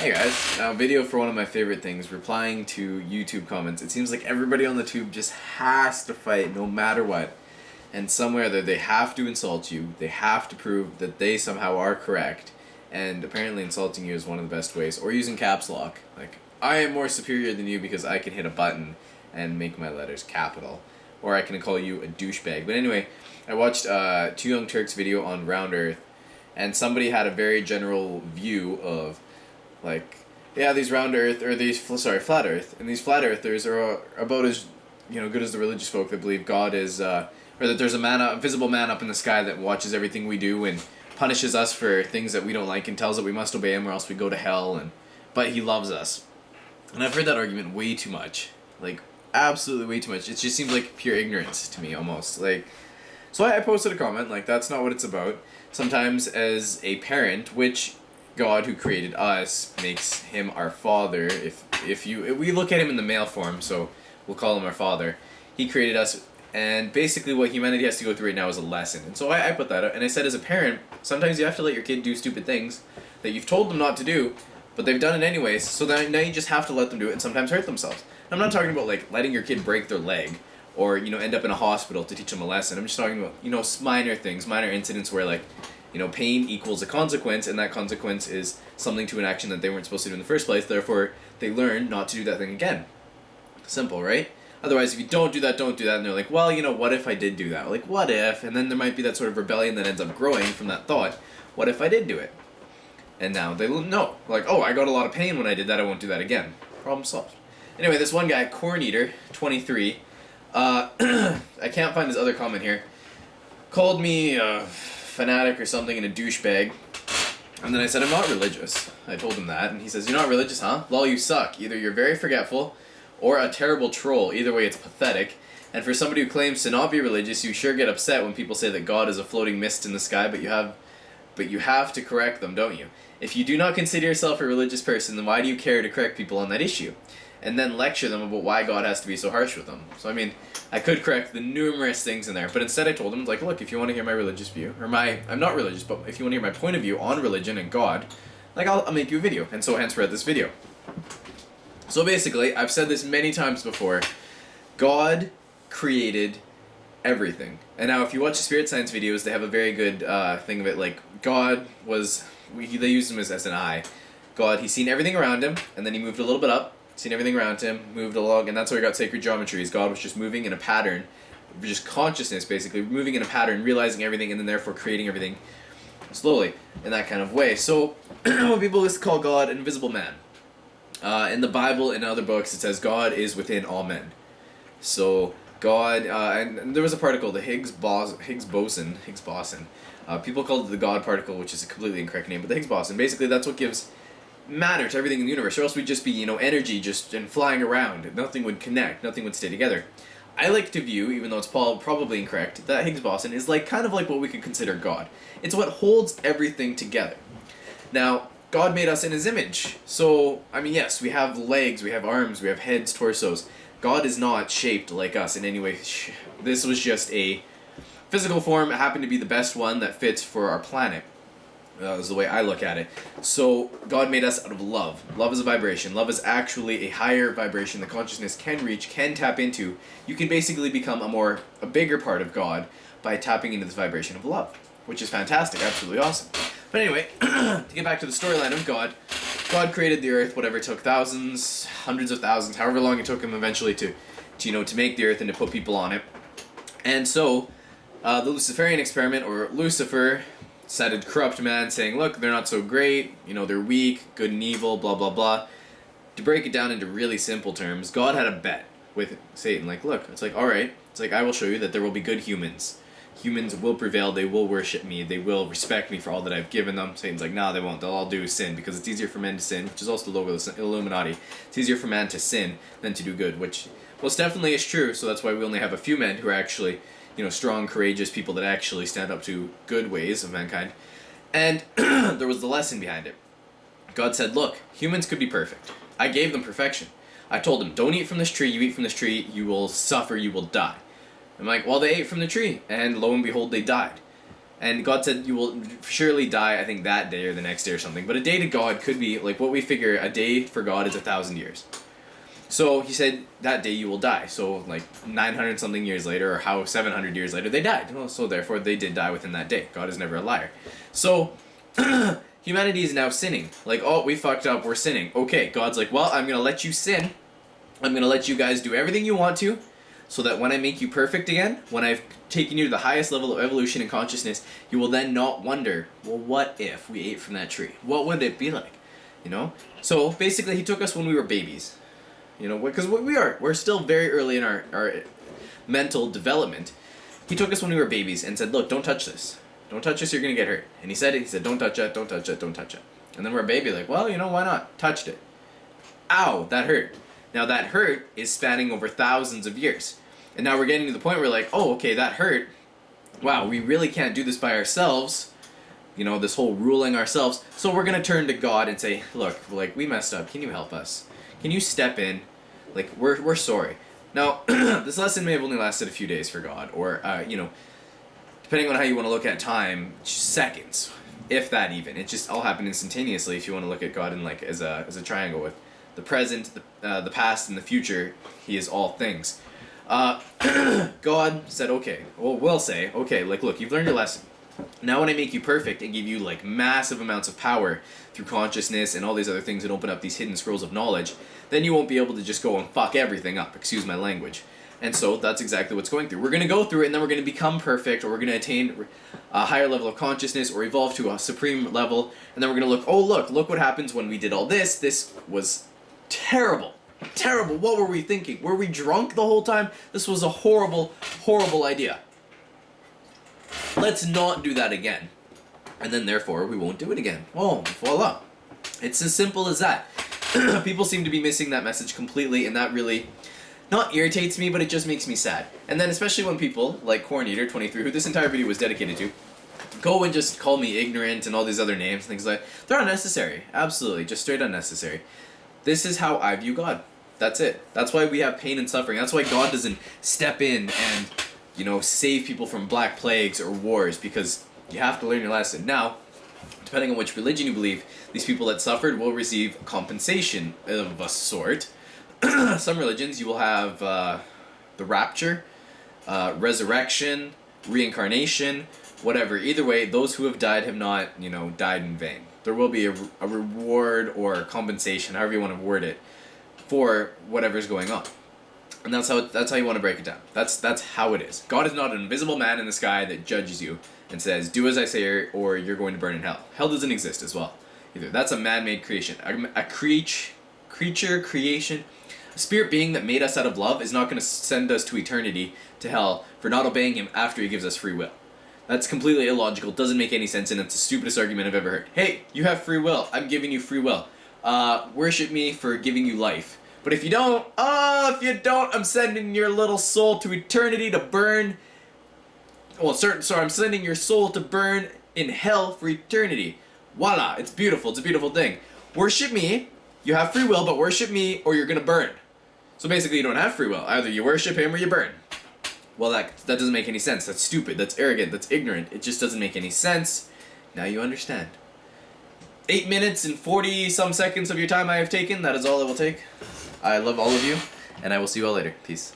Hey guys, now video for one of my favorite things, replying to YouTube comments. It seems like everybody on the tube just has to fight no matter what. And somewhere that they have to insult you, they have to prove that they somehow are correct. And apparently insulting you is one of the best ways. Or using caps lock. Like, I am more superior than you because I can hit a button and make my letters capital. Or I can call you a douchebag. But anyway, I watched Two Young Turks video on Round Earth. And somebody had a very general view of like, yeah, these flat earth, and these flat earthers are about as, good as the religious folk that believe God is, or that there's a visible man up in the sky that watches everything we do and punishes us for things that we don't like and tells that we must obey him or else we go to hell, but he loves us. And I've heard that argument way too much, like, absolutely way too much. It just seems like pure ignorance to me, almost, like. So I posted a comment, like, that's not what it's about. Sometimes as a parent, which God, who created us, makes him our father. If we look at him in the male form, so we'll call him our father. He created us, and basically what humanity has to go through right now is a lesson. And so I put that out, and I said as a parent, sometimes you have to let your kid do stupid things that you've told them not to do, but they've done it anyways, so now you just have to let them do it and sometimes hurt themselves. I'm not talking about like letting your kid break their leg or end up in a hospital to teach them a lesson. I'm just talking about minor things, minor incidents where like pain equals a consequence, and that consequence is something to an action that they weren't supposed to do in the first place, therefore they learn not to do that thing again. Simple, right? Otherwise, if you don't do that, and they're like, well, what if I did do that? Like, what if? And then there might be that sort of rebellion that ends up growing from that thought, what if I did do it? And now they know, like, oh, I got a lot of pain when I did that, I won't do that again. Problem solved. Anyway, this one guy, Corn Eater, 23, I can't find his other comment here, called me fanatic or something and a douchebag. And then I said, I'm not religious. I told him that, and he says, you're not religious, huh? Lol, you suck. Either you're very forgetful or a terrible troll. Either way, it's pathetic. And for somebody who claims to not be religious, you sure get upset when people say that God is a floating mist in the sky, but you have to correct them, don't you? If you do not consider yourself a religious person, then why do you care to correct people on that issue? And then lecture them about why God has to be so harsh with them. So, I mean, I could correct the numerous things in there, but instead I told him, like, look, if you want to hear my religious view, I'm not religious, but if you want to hear my point of view on religion and God, like, I'll make you a video. And so hence we're at this video. So basically, I've said this many times before, God created everything. And now if you watch the spirit science videos, they have a very good thing of it, like, God was, they use him as an eye. God, he's seen everything around him, and then he moved a little bit up, seen everything around him, moved along, and that's how we got sacred geometry, is God was just moving in a pattern, just consciousness basically, moving in a pattern, realizing everything, and then therefore creating everything slowly, in that kind of way. So, what people used to call God an invisible man. In the Bible and other books, it says God is within all men. So, God, and there was a particle, the Higgs boson. People called it the God particle, which is a completely incorrect name, but the Higgs boson, basically that's what gives matter to everything in the universe, or else we'd just be, energy just and flying around. Nothing would connect, nothing would stay together. I like to view, even though it's probably incorrect, that Higgs boson is kind of like what we could consider God. It's what holds everything together. Now, God made us in his image. So, I mean, yes, we have legs, we have arms, we have heads, torsos. God is not shaped like us in any way. This was just a physical form. It happened to be the best one that fits for our planet. Is the way I look at it. So, God made us out of love. Love is a vibration. Love is actually a higher vibration that consciousness can reach, can tap into. You can basically become a bigger part of God by tapping into this vibration of love, which is fantastic, absolutely awesome. But anyway, to get back to the storyline of God, God created the earth, whatever it took, thousands, hundreds of thousands, however long it took him eventually to make the earth and to put people on it. And so, the Luciferian experiment, or Lucifer, said a corrupt man saying, look, they're not so great, they're weak, good and evil, blah, blah, blah. To break it down into really simple terms, God had a bet with Satan. Like, look, it's like, alright, it's like, I will show you that there will be good humans. Humans will prevail, they will worship me, they will respect me for all that I've given them. Satan's like, nah, they won't, they'll all do sin, because it's easier for men to sin, which is also the logo of the Illuminati. It's easier for man to sin than to do good, which most definitely is true, so that's why we only have a few men who are actually strong, courageous people that actually stand up to good ways of mankind. And there was the lesson behind it. God said, look, humans could be perfect. I gave them perfection. I told them, don't eat from this tree, you eat from this tree, you will suffer, you will die. I'm like, well, they ate from the tree, and lo and behold, they died. And God said you will surely die, I think, that day or the next day or something. But a day to God could be, like what we figure, a day for God is 1,000 years. So he said that day you will die. So like 900 something years later, or how 700 years later, they died. Well, so therefore they did die within that day. God is never a liar. So humanity is now sinning. Like, oh, we fucked up, we're sinning. Okay, God's like, well, I'm going to let you sin. I'm going to let you guys do everything you want to, so that when I make you perfect again, when I've taken you to the highest level of evolution and consciousness, you will then not wonder, well, what if we ate from that tree? What would it be like? You know? So basically he took us when we were babies. You know, because we're still very early in our mental development. He took us when we were babies and said, look, don't touch this. Don't touch this, you're going to get hurt. And he said it, he said, don't touch it, don't touch it, don't touch it. And then we're a baby, like, well, you know, why not? Touched it. Ow, that hurt. Now that hurt is spanning over thousands of years. And now we're getting to the point where like, oh, okay, that hurt. Wow, we really can't do this by ourselves. You know, this whole ruling ourselves. So we're going to turn to God and say, look, like, we messed up. Can you help us? Can you step in? Like, we're sorry. Now, this lesson may have only lasted a few days for God, or, you know, depending on how you want to look at time, seconds, if that even. It just all happened instantaneously if you want to look at God in, like, as a triangle with the present, the past, and the future. He is all things. God said, okay, well, we'll say, okay, like, look, you've learned your lesson. Now when I make you perfect and give you, like, massive amounts of power through consciousness and all these other things and open up these hidden scrolls of knowledge, then you won't be able to just go and fuck everything up, excuse my language. And so that's exactly what's going through. We're going to go through it, and then we're going to become perfect, or we're going to attain a higher level of consciousness, or evolve to a supreme level, and then we're going to look, oh, look what happens when we did all this. This was terrible. Terrible. What were we thinking? Were we drunk the whole time? This was a horrible, horrible idea. Let's not do that again. And then therefore we won't do it again. Oh, voila. It's as simple as that. People seem to be missing that message completely, and that really not irritates me, but it just makes me sad. And then especially when people like Corn Eater 23, who this entire video was dedicated to, go and just call me ignorant and all these other names, things like they're unnecessary. Absolutely, just straight unnecessary. This is how I view God. That's it. That's why we have pain and suffering. That's why God doesn't step in and, you know, save people from black plagues or wars, because you have to learn your lesson. Now, depending on which religion you believe, these people that suffered will receive compensation of a sort. Some religions you will have the rapture, resurrection, reincarnation, whatever. Either way, those who have died have not, you know, died in vain. There will be a reward or compensation, however you want to word it, for whatever's going on. And that's how you want to break it down. That's how it is. God is not an invisible man in the sky that judges you and says, do as I say or you're going to burn in hell. Hell doesn't exist as well. Either. That's a man-made creation. A creation, a spirit being that made us out of love is not going to send us to eternity, to hell, for not obeying him after he gives us free will. That's completely illogical, doesn't make any sense, and it's the stupidest argument I've ever heard. Hey, you have free will. I'm giving you free will. Worship me for giving you life. But if you don't, I'm sending your little soul to eternity to burn. Well, I'm sending your soul to burn in hell for eternity. Voila, it's beautiful. It's a beautiful thing. Worship me. You have free will, but worship me or you're gonna burn. So basically, you don't have free will. Either you worship him or you burn. Well, that doesn't make any sense. That's stupid. That's arrogant. That's ignorant. It just doesn't make any sense. Now you understand. 8 minutes and 40 some seconds of your time I have taken. That is all it will take. I love all of you, and I will see you all later. Peace.